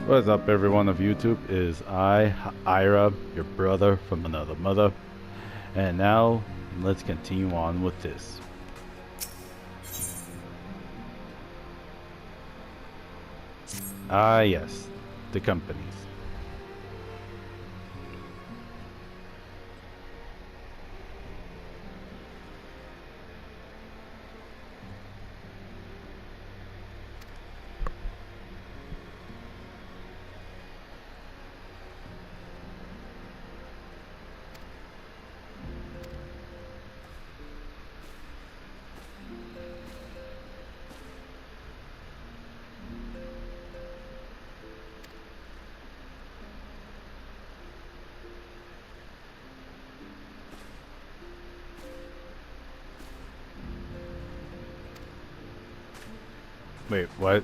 What's up, everyone of YouTube? It is I, Ira, your brother from another mother. And now, let's continue on with this. Ah, yes, the companies. Wait, what?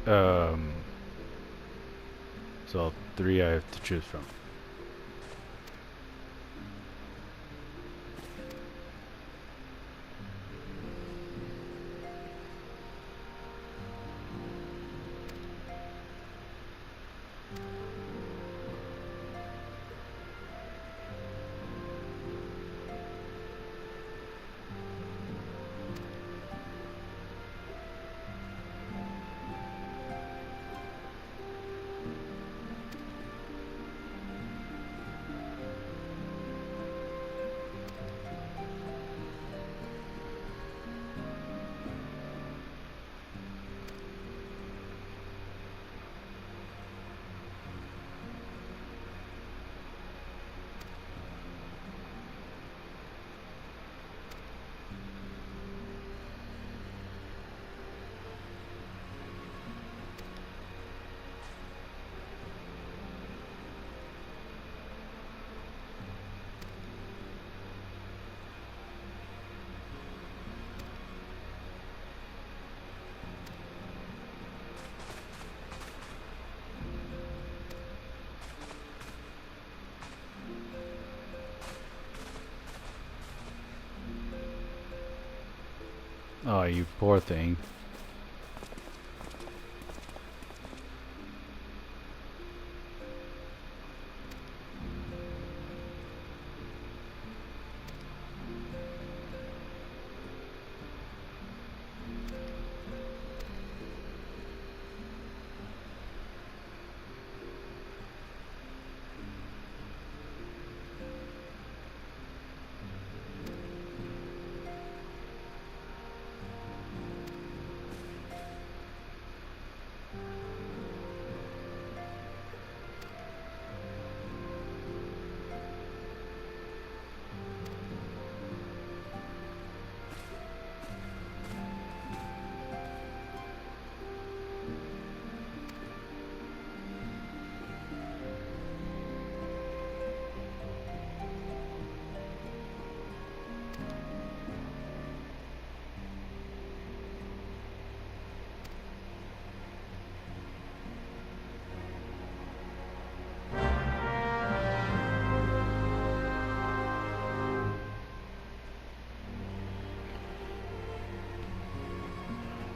Um, so three I have to choose from. Oh, you poor thing.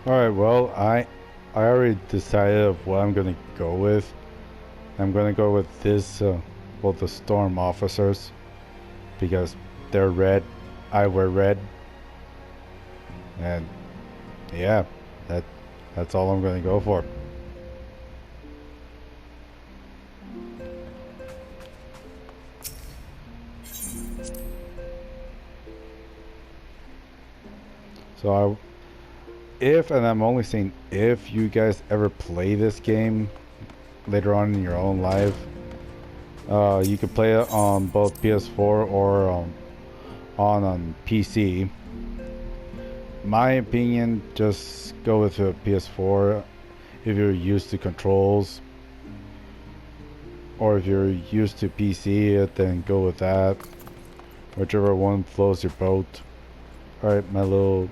Alright, well, I already decided of what I'm gonna go with. I'm gonna go with this, well, the Storm Officers, because they're red, I wear red, and yeah, that's all I'm gonna go for. So and I'm only saying if you guys ever play this game later on in your own life, you can play it on both PS4 or on PC. My opinion, just go with a PS4 if you're used to controls, or if you're used to PC, then go with that. Whichever one floats your boat. Alright, my little...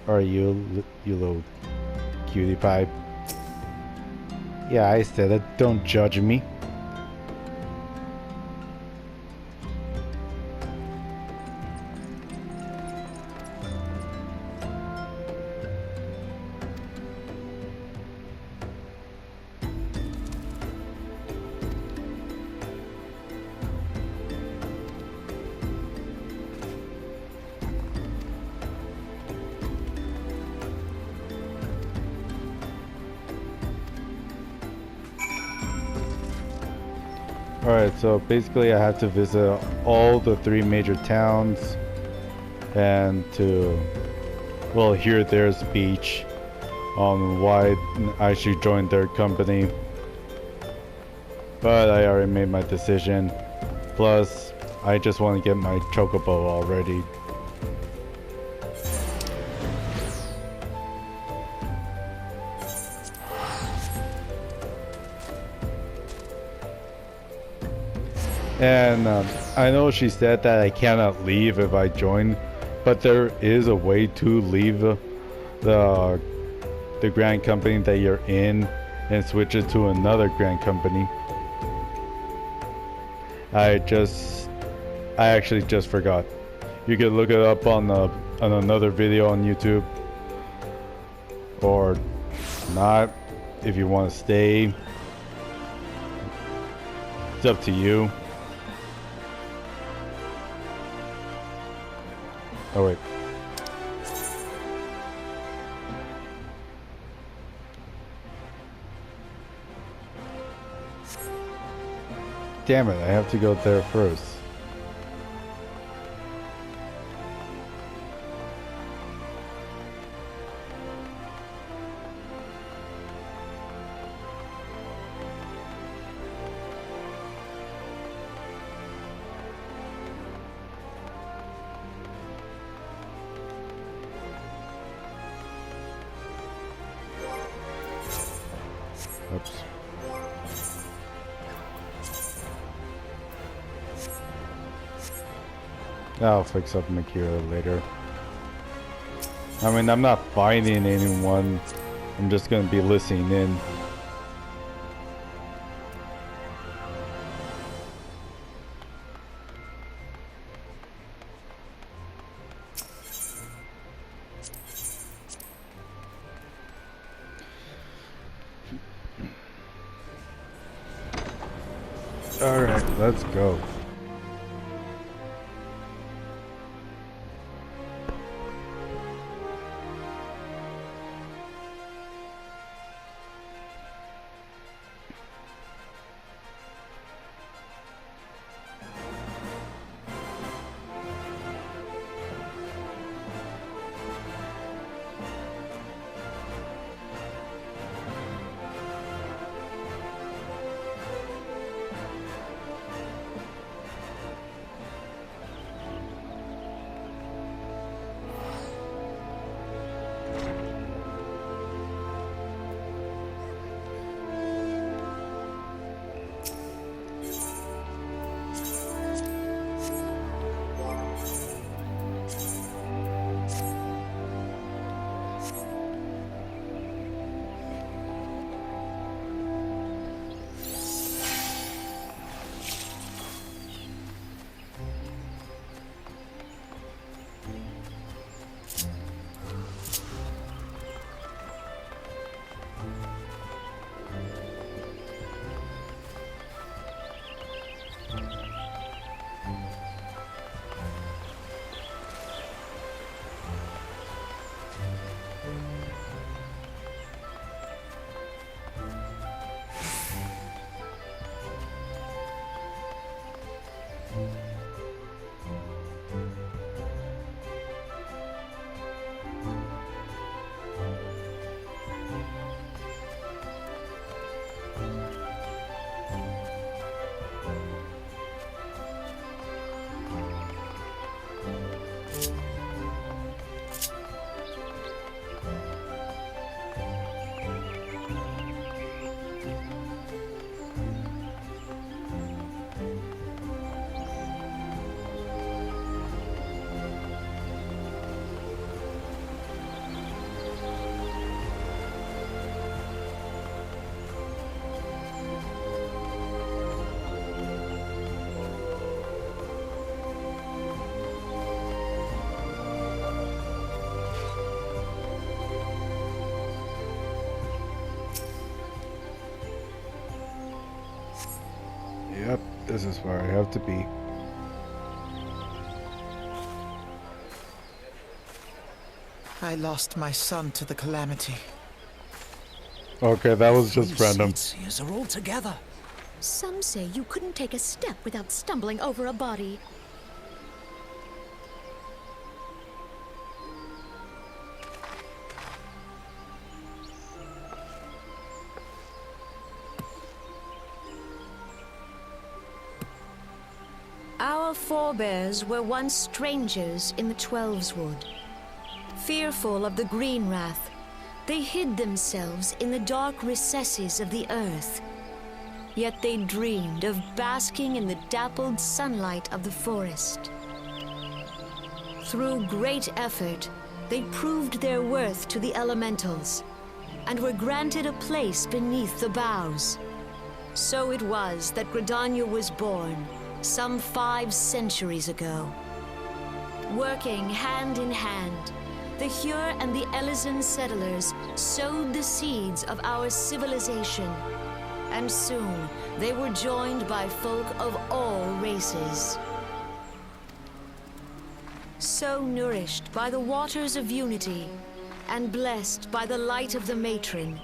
Alright, you little cutie pie. Yeah, I said it. Don't judge me. Alright, so basically I have to visit all the 3 major towns and to, well, hear their speech on why I should join their company. But I already made my decision. Plus, I just want to get my chocobo already. And I know she said that I cannot leave if I join, but there is a way to leave the grand company that you're in and switch it to another grand company. I actually just forgot. You could look it up on another video on YouTube, or not if you want to stay. It's up to you. Oh wait. Damn it, I have to go there first. Oops. I'll fix up Makira later. I mean, I'm not fighting anyone. I'm just gonna be listening in. Alright, let's go. This is where I have to be. I lost my son to the calamity. Okay, that was just random. Sightseers are all together. Some say you couldn't take a step without stumbling over a body. Our forebears were once strangers in the Twelveswood. Fearful of the green wrath, they hid themselves in the dark recesses of the earth. Yet they dreamed of basking in the dappled sunlight of the forest. Through great effort, they proved their worth to the elementals, and were granted a place beneath the boughs. So it was that Gridania was born, some 5 centuries ago. Working hand in hand, the Hyur and the Elysian settlers sowed the seeds of our civilization, and soon they were joined by folk of all races. So nourished by the waters of unity, and blessed by the light of the matron,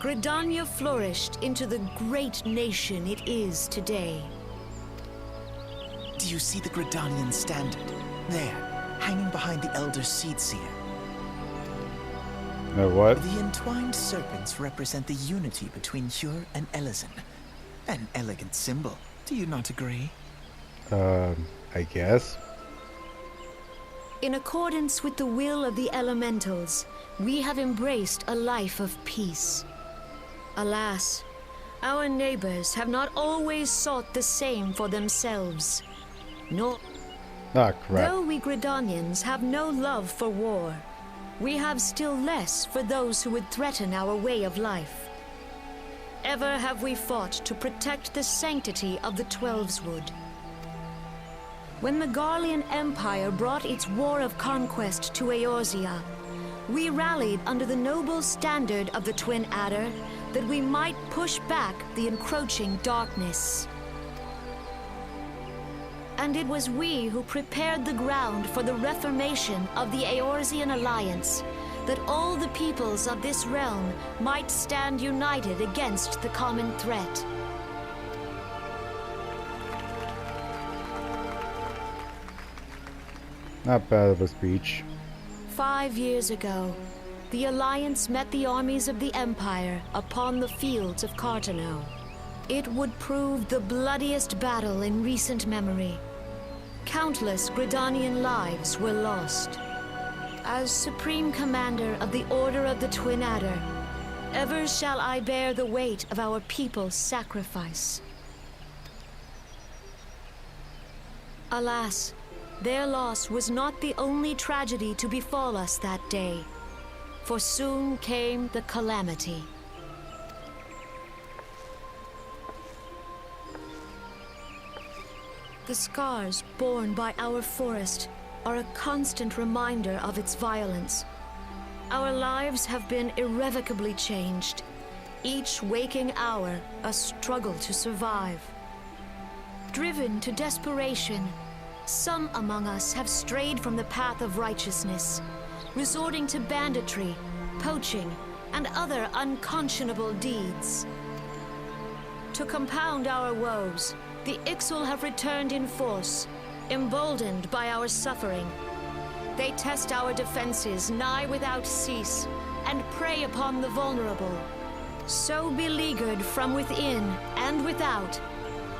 Gridania flourished into the great nation it is today. Do you see the Gridanian standard? There, hanging behind the Elder Seedseer. What? The entwined serpents represent the unity between Hyur and Elysian. An elegant symbol, do you not agree? I guess. In accordance with the will of the elementals, we have embraced a life of peace. Alas, our neighbors have not always sought the same for themselves. Nor, Ah, crap. though we Gridanians have no love for war, we have still less for those who would threaten our way of life. Ever have we fought to protect the sanctity of the Twelveswood. When the Garlean Empire brought its war of conquest to Eorzea, we rallied under the noble standard of the Twin Adder that we might push back the encroaching darkness. And it was we who prepared the ground for the reformation of the Eorzean Alliance, that all the peoples of this realm might stand united against the common threat. Not bad of a speech. 5 years ago, the Alliance met the armies of the Empire upon the fields of Cartano. It would prove the bloodiest battle in recent memory. Countless Gridanian lives were lost. As Supreme Commander of the Order of the Twin Adder, ever shall I bear the weight of our people's sacrifice. Alas, their loss was not the only tragedy to befall us that day, for soon came the calamity. The scars borne by our forest are a constant reminder of its violence. Our lives have been irrevocably changed, each waking hour a struggle to survive. Driven to desperation, some among us have strayed from the path of righteousness, resorting to banditry, poaching, and other unconscionable deeds. To compound our woes, the Ixal have returned in force, emboldened by our suffering. They test our defenses nigh without cease, and prey upon the vulnerable. So beleaguered from within and without,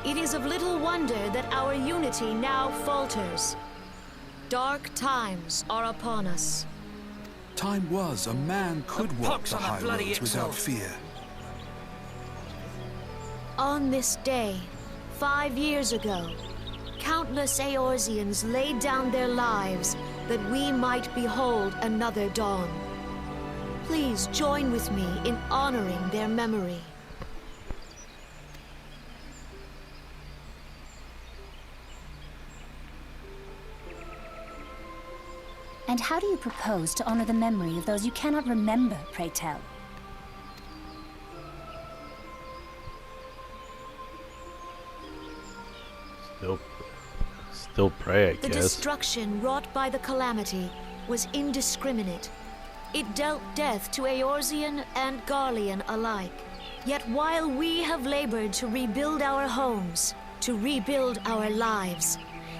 it is of little wonder that our unity now falters. Dark times are upon us. Time was a man could walk the high roads without fear. On this day, 5 years ago, countless Eorzeans laid down their lives that we might behold another dawn. Please join with me in honoring their memory. And how do you propose to honor the memory of those you cannot remember, pray tell? Still pray, I The guess. destruction wrought by the calamity was indiscriminate. It dealt death to Eorzean and Garlean alike. Yet while we have labored to rebuild our homes, to rebuild our lives,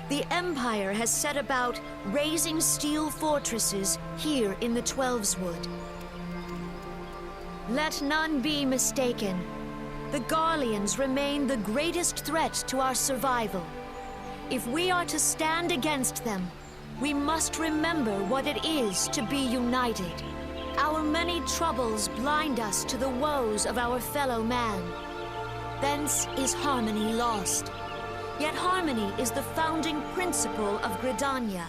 the Empire has set about raising steel fortresses here in the Twelveswood. Let none be mistaken. The Garleans remain the greatest threat to our survival. If we are to stand against them, we must remember what it is to be united. Our many troubles blind us to the woes of our fellow man. Thence is harmony lost. Yet harmony is the founding principle of Gridania.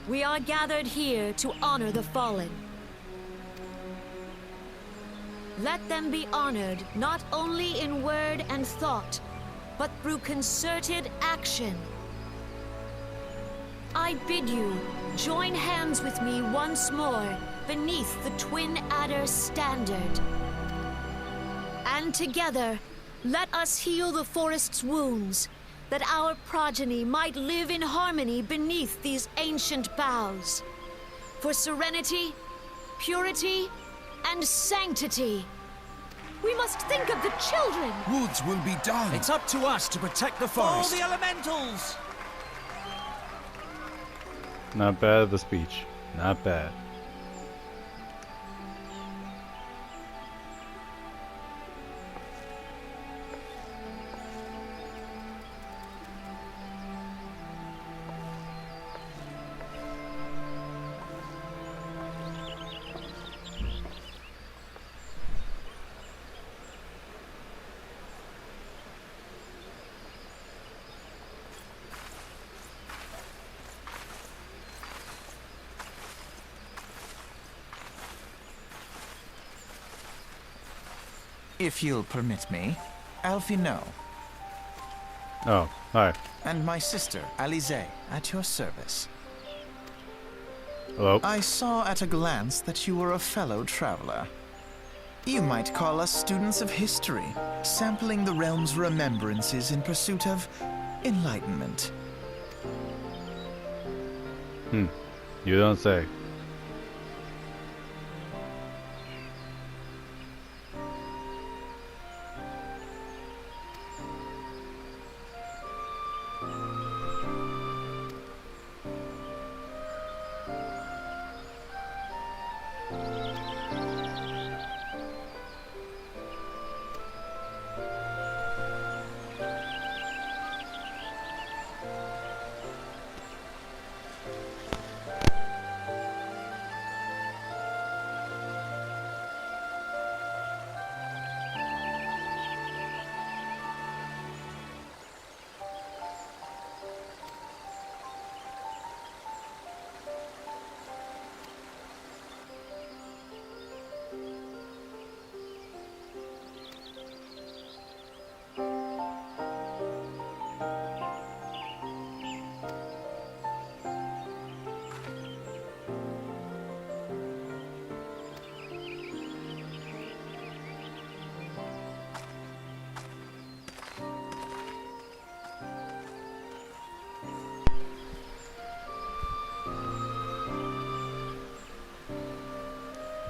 We are gathered here to honor the fallen. Let them be honored not only in word and thought, but through concerted action. I bid you join hands with me once more beneath the Twin Adder's standard. And together, let us heal the forest's wounds, that our progeny might live in harmony beneath these ancient boughs. For serenity, purity, and sanctity. We must think of the children! Woods will be done. It's up to us to protect the forest. All the elementals! Not bad, the speech. Not bad. If you'll permit me, Alfie No, Oh, hi. and my sister, Alize, at your service. Hello. I saw at a glance that you were a fellow traveler. You might call us students of history, sampling the realm's remembrances in pursuit of enlightenment. You don't say.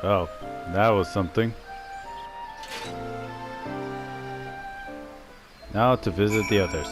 Oh, that was something. Now to visit the others.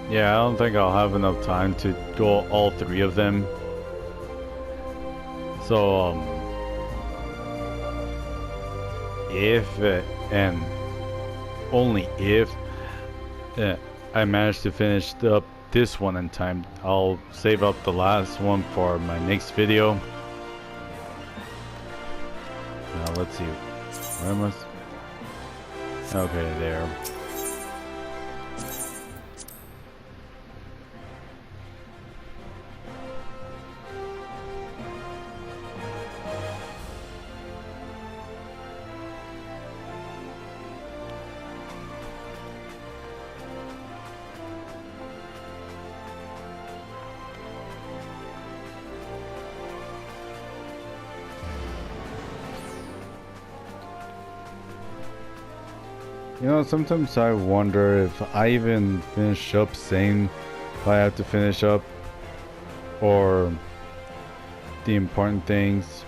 Yeah, I don't think I'll have enough time to go all 3 of them. So, if and only if I manage to finish up this one in time, I'll save up the last one for my next video. Now let's see, where am I? Okay, there. You know, sometimes I wonder if I even finish up saying what I have to finish up, or the important things.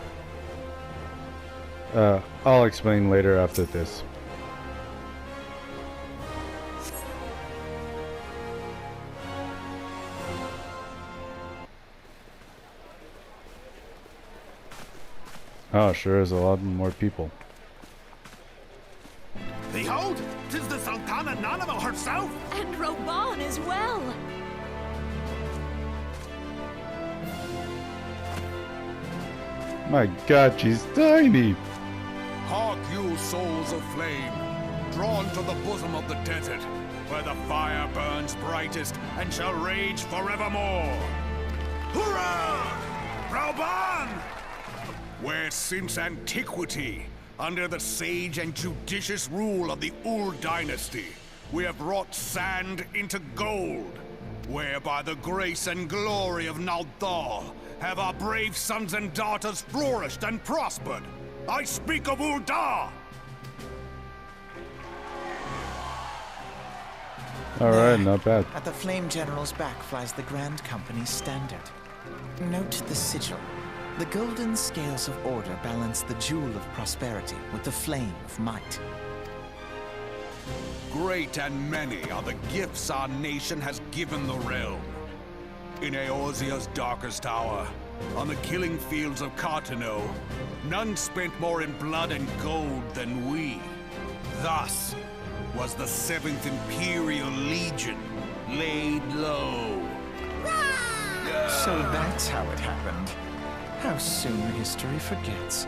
I'll explain later after this. Oh, sure is a lot more people. Behold, 'tis the Sultana Nanamo herself! And Roban as well! My God, she's tiny! Hark you, souls of flame, drawn to the bosom of the desert, where the fire burns brightest and shall rage forevermore. Hurrah! Rauban! Where since antiquity, under the sage and judicious rule of the Ul dynasty, we have wrought sand into gold, where by the grace and glory of Naldal have our brave sons and daughters flourished and prospered. I speak of Ul'dah! Alright, not bad. At the Flame General's back flies the Grand Company's standard. Note the sigil. The golden scales of order balance the jewel of prosperity with the flame of might. Great and many are the gifts our nation has given the realm. In Eorzea's darkest hour, on the killing fields of Cartano, none spent more in blood and gold than we. Thus was the 7th Imperial Legion laid low. So that's how it happened. How soon history forgets.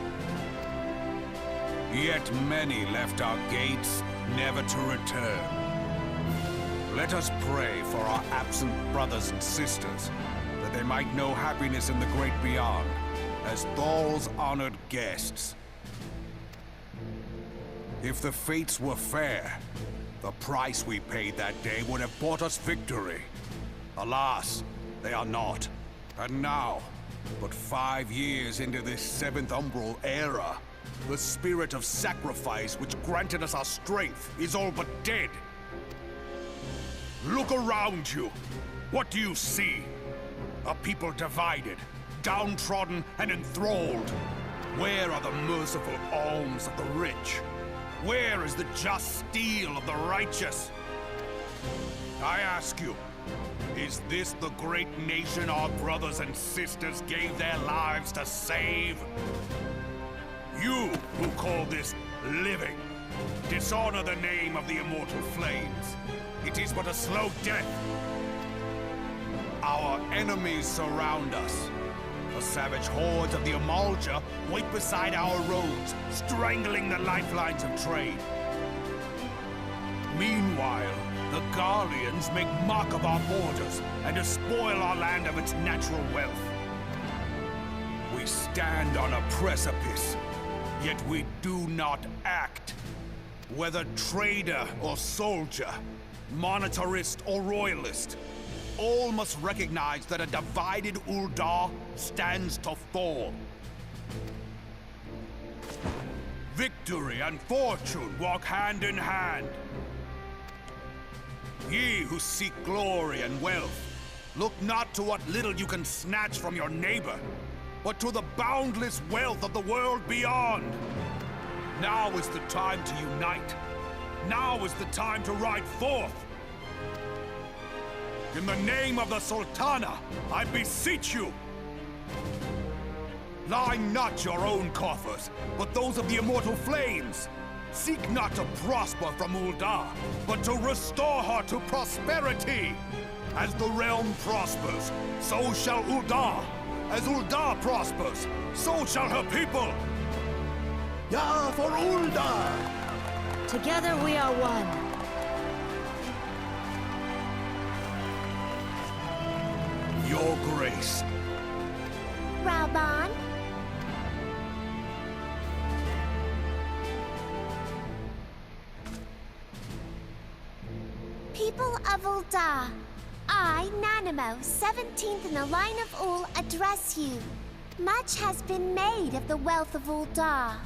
Yet many left our gates, never to return. Let us pray for our absent brothers and sisters, that they might know happiness in the great beyond, as Thal's honored guests. If the fates were fair, the price we paid that day would have bought us victory. Alas, they are not. And now, but 5 years into this 7th Umbral era, the spirit of sacrifice which granted us our strength is all but dead. Look around you. What do you see? A people divided, downtrodden, and enthralled. Where are the merciful alms of the rich? Where is the just steel of the righteous? I ask you, is this the great nation our brothers and sisters gave their lives to save? You who call this living, dishonor the name of the immortal flames. It is but a slow death. Our enemies surround us. The savage hordes of the Amalja wait beside our roads, strangling the lifelines of trade. Meanwhile, the Garleans make mock of our borders and despoil our land of its natural wealth. We stand on a precipice, yet we do not act. Whether trader or soldier, monetarist or royalist, all must recognize that a divided Ul'dah stands to fall. Victory and fortune walk hand in hand. Ye who seek glory and wealth, look not to what little you can snatch from your neighbor, but to the boundless wealth of the world beyond. Now is the time to unite. Now is the time to ride forth. In the name of the Sultana, I beseech you! Line not your own coffers, but those of the immortal flames. Seek not to prosper from Ul'dah, but to restore her to prosperity. As the realm prospers, so shall Ul'dah. As Ul'dah prospers, so shall her people. Ya for Ul'dah! Together we are one. Your grace. Raban? People of Ul'dah, I, Nanamo, 17th in the line of Ul, address you. Much has been made of the wealth of Ul'dah.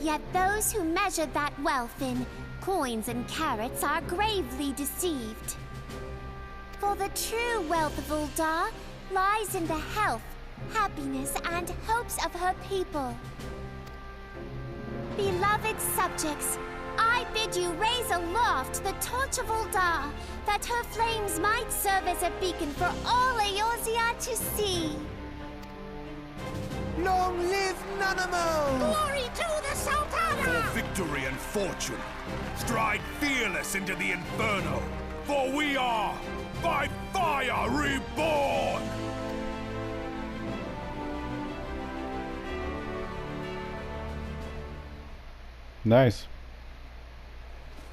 Yet those who measure that wealth in coins and carats are gravely deceived. For the true wealth of Ul'dah lies in the health, happiness, and hopes of her people. Beloved subjects, I bid you raise aloft the torch of Ul'dah, that her flames might serve as a beacon for all Eorzea to see. Long live Nanamo! Glory to the Sultana! For victory and fortune, stride fearless into the inferno, for we are by fire reborn! Nice.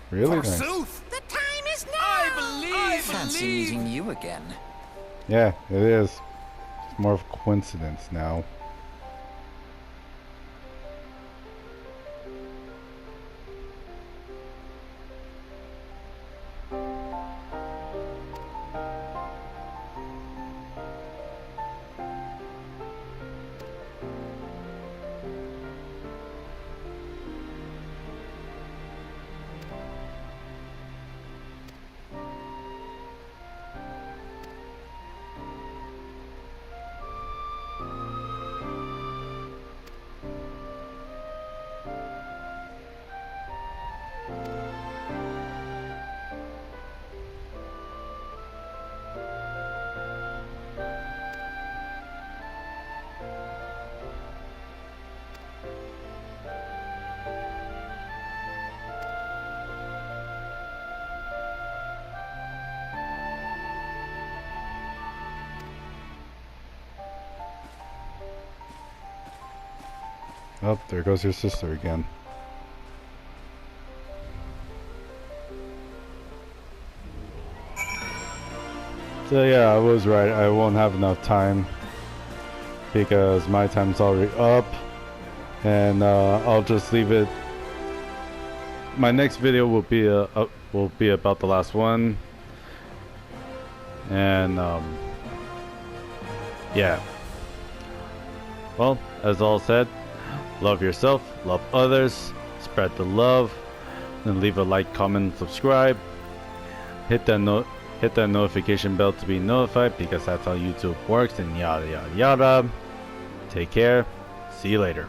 Really nice. Forsooth! The time is now! I Fancy meeting you again. Yeah, it is. It's more of a coincidence now. Oh, there goes your sister again. So yeah, I was right. I won't have enough time because my time's already up, and I'll just leave it. My next video will be about the last one, and yeah. Well, as all said, love yourself, love others, spread the love, and leave a like, comment, subscribe. Hit that notification bell to be notified because that's how YouTube works, and yada yada yada. Take care. See you later.